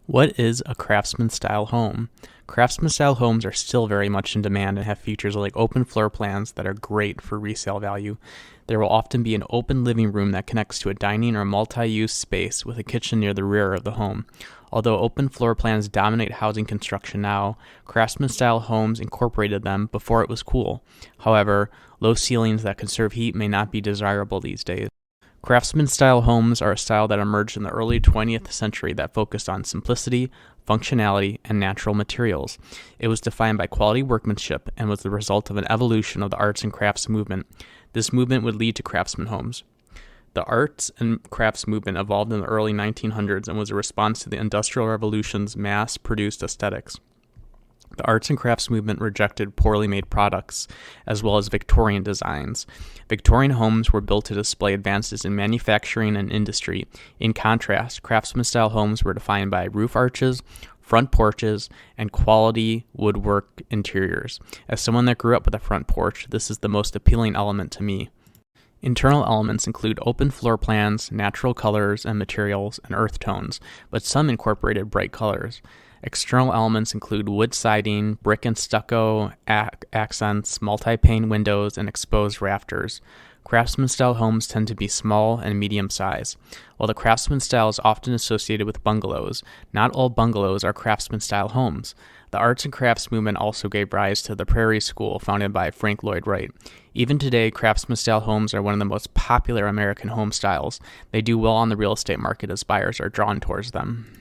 What is a craftsman-style home? Craftsman-style homes are still very much in demand and have features like open floor plans that are great for resale value. There will often be an open living room that connects to a dining or multi-use space with a kitchen near the rear of the home. Although open floor plans dominate housing construction now, craftsman-style homes incorporated them before it was cool. However, low ceilings that conserve heat may not be desirable these days. Craftsman-style homes are a style that emerged in the early 20th century that focused on simplicity, functionality, and natural materials. It was defined by quality workmanship and was the result of an evolution of the arts and crafts movement. This movement would lead to craftsman homes. The arts and crafts movement evolved in the early 1900s and was a response to the Industrial Revolution's mass-produced aesthetics. The arts and crafts movement rejected poorly made products, as well as Victorian designs. Victorian homes were built to display advances in manufacturing and industry. In contrast, craftsman-style homes were defined by roof arches, front porches, and quality woodwork interiors. As someone that grew up with a front porch, this is the most appealing element to me. Internal elements include open floor plans, natural colors and materials, and earth tones, but some incorporated bright colors. External elements include wood siding, brick and stucco accents, multi-pane windows, and exposed rafters. Craftsman-style homes tend to be small and medium size. While the craftsman style is often associated with bungalows, not all bungalows are craftsman-style homes. The arts and crafts movement also gave rise to the Prairie School, founded by Frank Lloyd Wright. Even today, craftsman-style homes are one of the most popular American home styles. They do well on the real estate market as buyers are drawn towards them.